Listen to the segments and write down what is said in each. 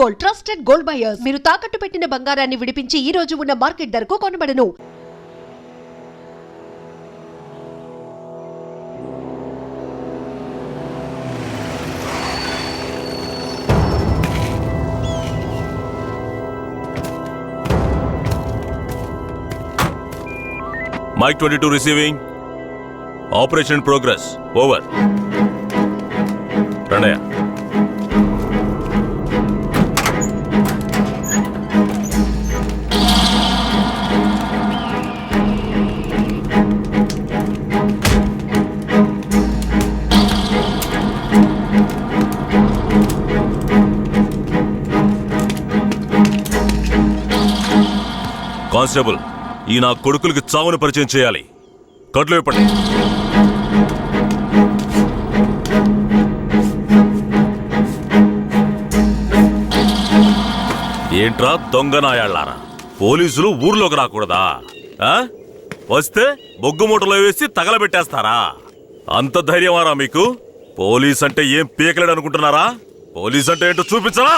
Gold, trusted gold buyers. మీరు తాకట్టు పెట్టిన బంగారాన్ని విడిపించి ఈ రోజు ఉన్న మార్కెట్ ధరకు కొనబడను. Mike 22 receiving. Operation progress. Over. Pranaya. Constable. ఈ నా కొడుకులకి చావును పరిచయం చేయాలి. కట్లు ఇప్పండి. ఏంట్రా దొంగ నాయాళ్ళారా? పోలీసులు ఊర్లోకి రాకూడదా? వస్తే బొగ్గు మూటలో వేసి తగలబెట్టేస్తారా? అంత ధైర్యమారా మీకు? పోలీస్ అంటే ఏం పీకలేడు అనుకుంటున్నారా? పోలీస్ అంటే ఏంటో చూపించరా?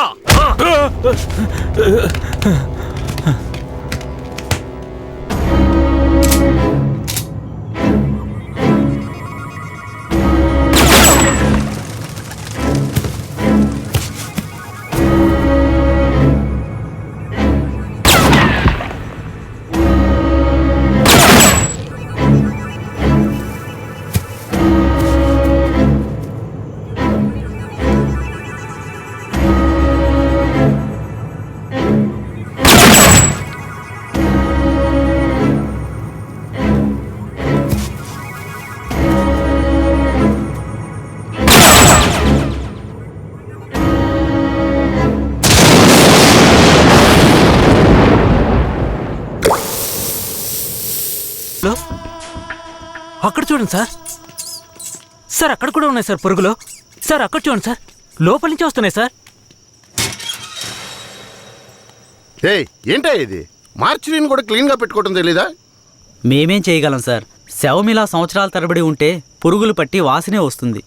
అక్కడ చూడండి సార్. సార్ అక్కడ కూడా ఉన్నాయి సార్ పురుగులు. సార్ అక్కడ చూడండి సార్, లోపల నుంచి వస్తున్నాయి సార్. ఏంటా ఇది? మార్చిని కూడా క్లీన్ గా పెట్టుకోవడం తెలీదా? మేమేం చేయగలం సార్? శవమిలా సంవత్సరాల తరబడి ఉంటే పురుగులు పట్టి వాసనే వస్తుంది.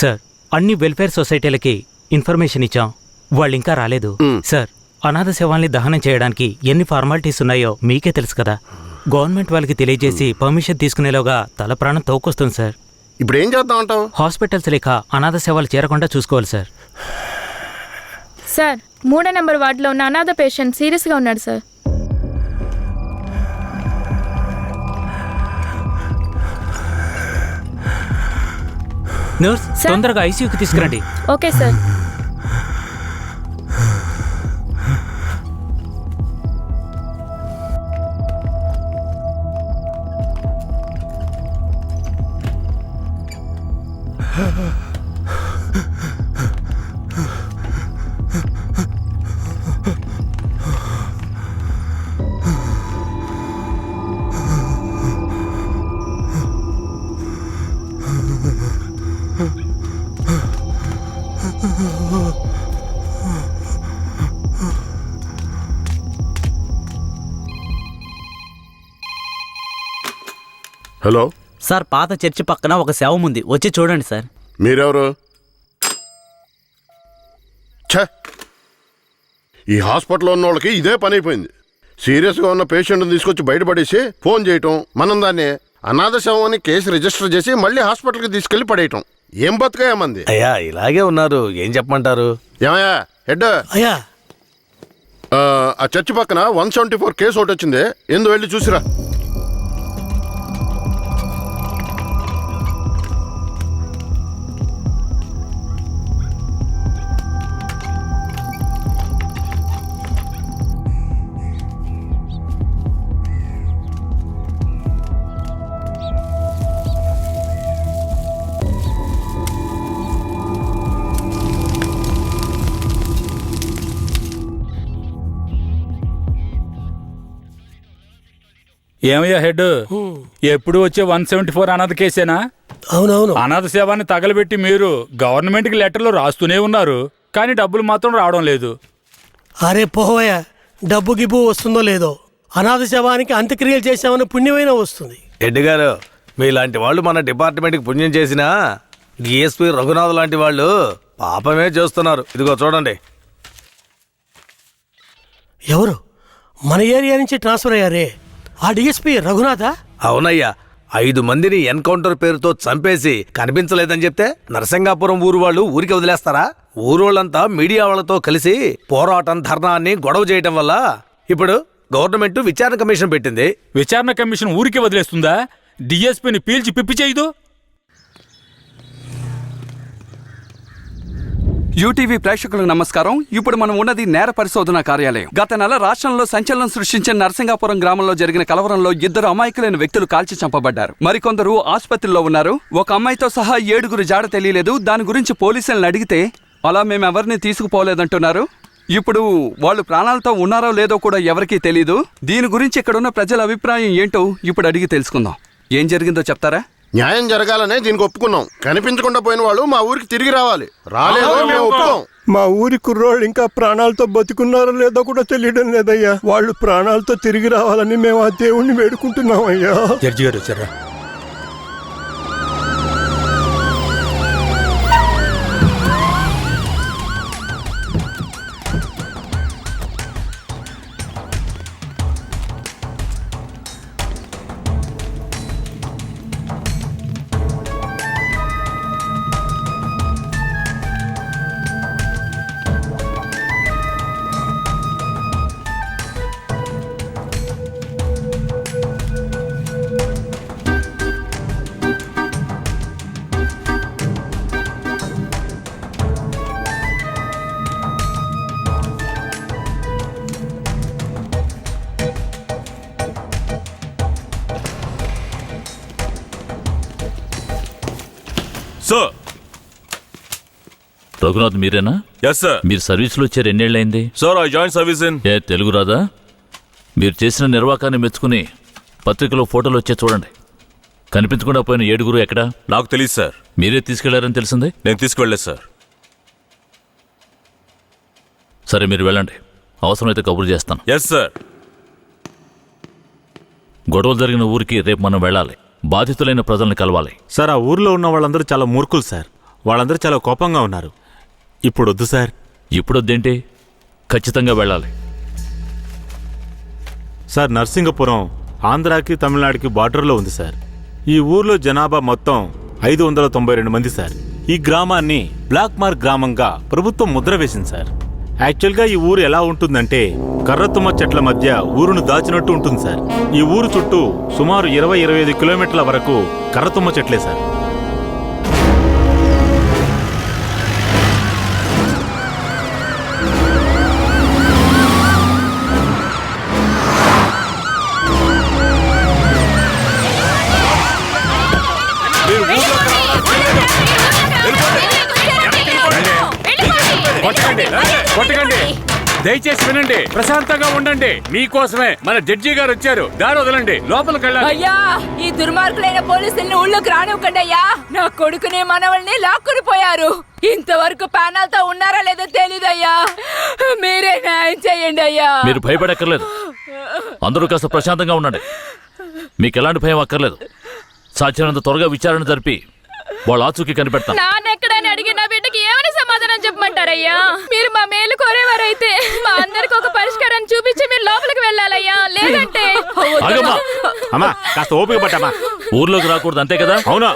సార్ అన్ని వెల్ఫేర్ సొసైటీలకి ఇన్ఫర్మేషన్ ఇచ్చాం, వాళ్ళు ఇంకా రాలేదు. సార్ అనాథ శవాల్ని దహనం చేయడానికి ఎన్ని ఫార్మాలిటీస్ ఉన్నాయో మీకే తెలుసు కదా. గవర్నమెంట్ వాళ్ళకి తెలియజేసి పర్మిషన్ తీసుకునేలోగా తల ప్రాణం తోకొస్తుంది సార్. ఇప్పుడు ఏం చేద్దాం అంటావు? హాస్పిటల్స్ లేక అనాథ శవాలు చేరకుండా చూసుకోవాలి సార్. సార్ 3వ నెంబర్ వార్డులో ఉన్న అనాథ పేషెంట్ సీరియస్గా ఉన్నాడు సార్. నర్స్ తొందరగా ఐసీయూకి తీసుకురండి. Okay sir. హలో సార్, పాత చర్చి పక్కన ఒక శవం ఉంది, వచ్చి చూడండి సార్. మీరెవరు? ఈ హాస్పిటల్లో ఉన్న వాళ్ళకి ఇదే పని అయిపోయింది. సీరియస్గా ఉన్న పేషెంట్ని తీసుకొచ్చి బయటపడేసి ఫోన్ చేయటం, మనం దాన్ని అనాథ శవం అని కేసు రిజిస్టర్ చేసి మళ్ళీ హాస్పిటల్కి తీసుకెళ్లి పడేయటం. ఏం బతుకయ్యామంది? అయ్యా ఇలాగే ఉన్నారు, ఏం చెప్పమంటారు? ఏమయ్యా హెడ్? అయ్యా ఆ చర్చి పక్కన 174 కేసు ఒకటి వచ్చింది, ఎందు వెళ్ళి చూసిరా. ఏమయ్యా హెడ్, ఎప్పుడు వచ్చే 174 అనాథ కేసేనా? అవునవును. అనాథ సేవాన్ని తగలబెట్టి మీరు గవర్నమెంట్కి లెటర్లు రాస్తూనే ఉన్నారు, కానీ డబ్బులు మాత్రం రావడం లేదు. అరే పోవయ్యా, డబ్బు గిబ్బు వస్తుందో లేదో, అనాథ శవానికి అంత్యక్రియలు చేసామని పుణ్యమైనా వస్తుంది. హెడ్ గారు, మీలాంటి వాళ్ళు మన డిపార్ట్మెంట్కి పుణ్యం చేసినా డిఎస్పీ రఘునాథ్ లాంటి వాళ్ళు పాపమే చేస్తున్నారు. ఇదిగో చూడండి. ఎవరు? మన ఏరియా నుంచి ట్రాన్స్ఫర్ అయ్యారే ఆ డిఎస్పీ రఘునాథా? అవునయ్యా, 5 మందిని ఎన్కౌంటర్ పేరుతో చంపేసి కనిపించలేదని చెప్తే నరసింగాపురం ఊరు వాళ్ళు ఊరికి వదిలేస్తారా? ఊరోళ్ళంతా మీడియా వాళ్ళతో కలిసి పోరాటం, ధర్నాన్ని గొడవ చేయటం వల్ల ఇప్పుడు గవర్నమెంట్ విచారణ కమిషన్ పెట్టింది. విచారణ కమిషన్ ఊరికే వదిలేస్తుందా? డిఎస్పీని పీల్చి పిప్పి చేయదు. యూటీవీ ప్రేక్షకులకు నమస్కారం. ఇప్పుడు మనం ఉన్నది నేర పరిశోధన కార్యాలయం. గత నెల రాష్ట్రంలో సంచలనం సృష్టించిన నరసింగాపురం గ్రామంలో జరిగిన కలవరంలో 2 అమాయకులైన వ్యక్తులు కాల్చి చంపబడ్డారు. మరికొందరు ఆసుపత్రిలో ఉన్నారు. ఒక అమ్మాయితో సహా 7 జాడ తెలియలేదు. దాని గురించి పోలీసులను అడిగితే అలా మేమెవరిని తీసుకుపోలేదంటున్నారు. ఇప్పుడు వాళ్ళు ప్రాణాలతో ఉన్నారో లేదో కూడా ఎవరికీ తెలీదు. దీని గురించి ఇక్కడున్న ప్రజల అభిప్రాయం ఏంటో ఇప్పుడు అడిగి తెలుసుకుందాం. ఏం జరిగిందో చెప్తారా? న్యాయం జరగాలనే దీనికి ఒప్పుకున్నాం. కనిపించకుండా పోయిన వాళ్ళు మా ఊరికి తిరిగి రావాలి. రాలేదో మేము ఒప్పుకోం. మా ఊరి కుర్రోళ్ళు ఇంకా ప్రాణాలతో బతుకున్నారో లేదో కూడా తెలియడం లేదయ్యా. వాళ్ళు ప్రాణాలతో తిరిగి రావాలని మేము ఆ దేవుణ్ణి వేడుకుంటున్నాం అయ్యా. జడ్జి గారు వచ్చారా? సార్. రఘునాథ్ మీరేనా? Yes sir. మీరు సర్వీస్లో వచ్చారు ఎన్నేళ్ళైంది? Sir I join service in. ఏ తెలుగు రాదా? మీరు చేసిన నిర్వాకాన్ని మెచ్చుకుని పత్రికలో ఫోటోలు వచ్చే చూడండి. కనిపించకుండా పోయిన 7 ఎక్కడా? నాకు తెలియదు సార్. మీరే తీసుకెళ్లారని తెలిసింది. నేను తీసుకువెళ్ళలేదు సార్. సరే మీరు వెళ్ళండి, అవసరమైతే కబురు చేస్తాను. Yes sir. గొడవలు జరిగిన ఊరికి రేపు మనం వెళ్ళాలి. బాధితులైన ప్రజల్ని కలవాలి. సార్ ఆ ఊర్లో ఉన్న వాళ్ళందరూ చాలా మూర్ఖులు సార్. వాళ్ళందరూ చాలా కోపంగా ఉన్నారు. ఇప్పుడు వద్దు సార్. ఇప్పుడు వద్దేంటి? ఖచ్చితంగా వెళ్ళాలి. సార్ నర్సింగపురం ఆంధ్రాకి తమిళనాడుకి బార్డర్లో ఉంది సార్. ఈ ఊర్లో జనాభా మొత్తం 592 మంది సార్. ఈ గ్రామాన్ని బ్లాక్ మార్క్ గ్రామంగా ప్రభుత్వం ముద్ర వేసింది సార్. యాక్చువల్గా ఈ ఊరు ఎలా ఉంటుందంటే కర్రతుమ్మ చెట్ల మధ్య ఊరును దాచినట్టు ఉంటుంది సార్. ఈ ఊరు చుట్టూ సుమారు 20-25 కిలోమీటర్ల వరకు కర్రతుమ్మ చెట్లే సార్. కొట్టకండి, దయచేసి వినండి, ప్రశాంతంగా ఉండండి. మీకోసమే మన జడ్జి గారు వచ్చారు. దారి వదలండి, లోపలికి వెళ్ళాలి. అయ్యా, ఈ దుర్మార్గులైన పోలీసుల్ని ఊళ్ళోకి రానివ్వకండి అయ్యా. నా కొడుకుని మనవల్ని లాక్కుని పోయారు. ఇంతవరకు ప్యానల్తో ఉన్నారా లేదో తెలీదయ్యా. మీరే న్యాయం చేయండి అయ్యా. మీరు భయపడక్కర్లేదు. అందరూ కాస్త ప్రశాంతంగా ఉండండి. మీకు ఎలాంటి భయం అక్కర్లేదు. సాధ్యమైనంత త్వరగా విచారణ జరిపి వాళ్ళ ఆచూకీ కనిపెడతాం. నాన్నెక్కడని అడిగి నా బిడ్డకి ఏమని సమాధానం చెప్పమంటారయ్యా? మీరు మా మేలు కోరేవారైతే మా అందరికి ఒక పరిష్కారం చూపించి మీరు లోపలికి వెళ్ళాలయ్యా. లేదంటే ఆగమ్మా. అమ్మా కాస్త ఓపిక పట్టమ్మా. ఊర్లోకి రాకూడదు అంతే కదా? అవునా?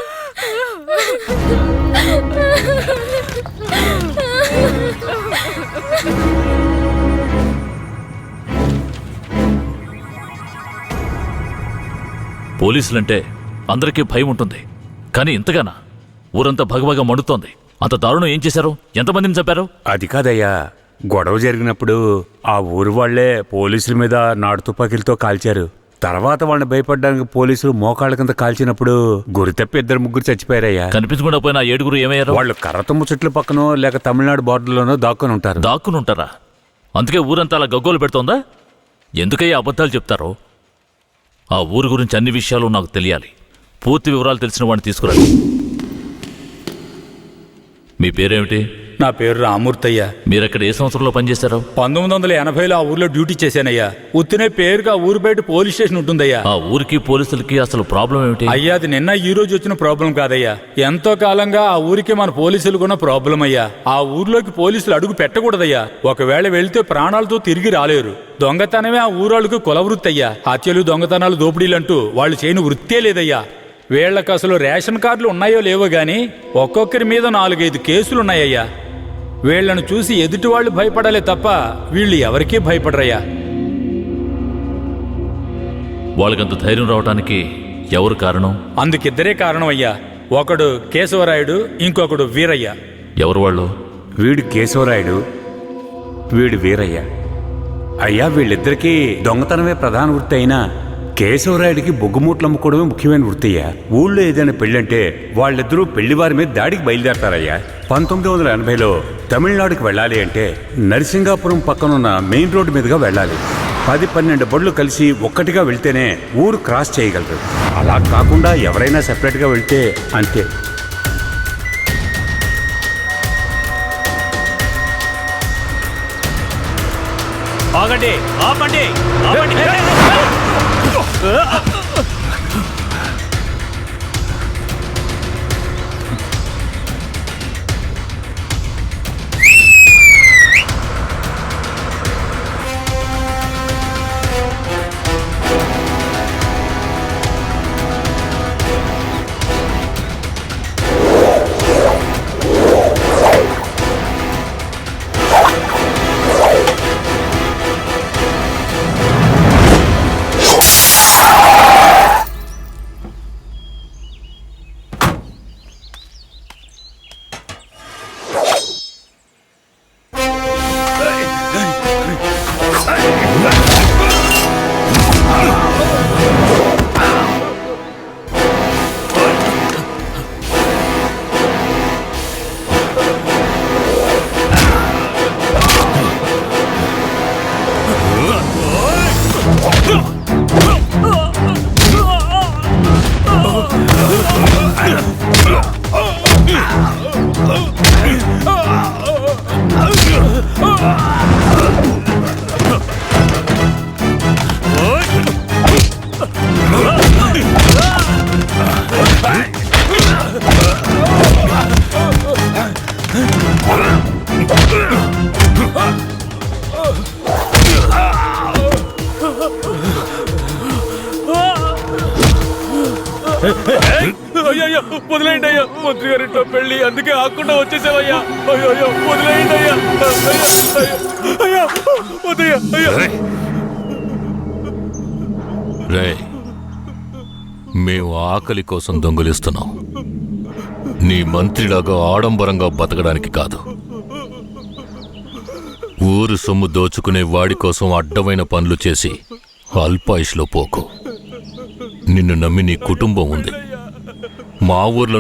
పోలీసులంటే అందరికీ భయం ఉంటుంది, కానీ ఇంతగానా? ఊరంతా భగభగ మండుతోంది. అంత దారుణం ఏం చేశారు? ఎంతమందిని చంపారు? అది కాదయ్యా, గొడవ జరిగినప్పుడు ఆ ఊరు వాళ్లే పోలీసుల మీద నాటు తుపాకీలతో కాల్చారు. తర్వాత వాళ్ళని భయపడడానికి పోలీసులు మోకాళ్ళ కింద కాల్చినప్పుడు గురి తప్పి 2-3 చచ్చిపోయారయ్యా. కనిపించకుండా పోయిన 7 ఏమయ్యారు? వాళ్ళు కర్రతుమ్మ చెట్ల పక్కనో లేక తమిళనాడు బార్డర్లోనో దాక్కుని ఉంటారు. దాక్కుని ఉంటారా? అందుకే ఊరంతా అలా గగ్గోలు పెడుతోందా? ఎందుకయ్యా అబద్ధాలు చెప్తారో? ఆ ఊరు గురించి అన్ని విషయాలు నాకు తెలియాలి. పూర్తి వివరాలు తెలిసిన వాడిని తీసుకురండి. మీ పేరేమిటి? నా పేరు రామూర్తయ్య. మీరక్కడ ఏ సంవత్సరంలో పనిచేశారు? 1980లో ఆ ఊర్లో డ్యూటీ చేశానయ్యా. ఉత్తినే పేరుగా ఊరు బయట పోలీస్ స్టేషన్ ఉంటుందయ్యా. ఆ ఊరికి పోలీసులకి అసలు ప్రాబ్లం ఏమిటి? అయ్యా, అది నిన్న ఈ రోజు వచ్చిన ప్రాబ్లం కాదయ్యా. ఎంతో కాలంగా ఆ ఊరికి మన పోలీసులు కూడా ప్రాబ్లం అయ్యా. ఆ ఊర్లోకి పోలీసులు అడుగు పెట్టకూడదయ్యా. ఒకవేళ వెళ్తే ప్రాణాలతో తిరిగి రాలేరు. దొంగతనమే ఆ ఊరాళ్ళకు కులవృత్తి అయ్యా. హత్యలు, దొంగతనాలు, దోపిడీలంటూ వాళ్ళు చేయని వృత్తే లేదయ్యా. వీళ్ళకి అసలు రేషన్ కార్డులు ఉన్నాయో లేవో గాని ఒక్కొక్కరి మీద 4-5 కేసులున్నాయ్యా. వీళ్లను చూసి ఎదుటి వాళ్ళు భయపడాలే తప్ప వీళ్ళు ఎవరికీ భయపడరయ్యా. వాళ్ళకంత ధైర్యం రావడానికి ఎవరు కారణం? అందుకిద్దరే కారణం అయ్యా. ఒకడు కేశవరాయుడు, ఇంకొకడు వీరయ్య. ఎవరు వాళ్ళు? వీడు కేశవరాయుడు, వీడు వీరయ్య. అయ్యా, వీళ్ళిద్దరికీ దొంగతనమే ప్రధాన వృత్తి అయినా కేశవరాయుడికి బొగ్గుమూట్లు అమ్ముకోవడమే ముఖ్యమైన వృత్తి అయ్యా. ఊళ్ళో ఏదైనా పెళ్ళంటే వాళ్ళిద్దరూ పెళ్లివారి మీద దాడికి బయలుదేరతారయ్యా. 1980లో తమిళనాడుకి వెళ్ళాలి అంటే నరసింగాపురం పక్కనున్న మెయిన్ రోడ్డు మీదుగా వెళ్ళాలి. 10-12 బళ్ళు కలిసి ఒక్కటిగా వెళ్తేనే ఊరు క్రాస్ చేయగలరు. అలా కాకుండా ఎవరైనా సెపరేట్గా వెళ్తే అంతే. ఆగండి, ఆపండి, ఆపండి. అయ్యో, వదిలేయండి అయ్యా. మంత్రి గారింట్లో పెళ్లి, అందుకే ఆకుండా వచ్చేసావయ్యా. అయ్యో, వదిలేయండి అయ్యా. అయ్యా, వద్దయ్యా. అయ్యా, రే, మేము ఆకలి కోసం దొంగలిస్తున్నాం. నీ మంత్రిలాగా ఆడంబరంగా బతకడానికి కాదు. ఊరు సొమ్ము దోచుకునే వాడి కోసం అడ్డమైన పనులు చేసి అల్పాయుష్లో పోకు. నిన్ను నమ్మి నీ కుటుంబం ఉంది. మా ఊర్లో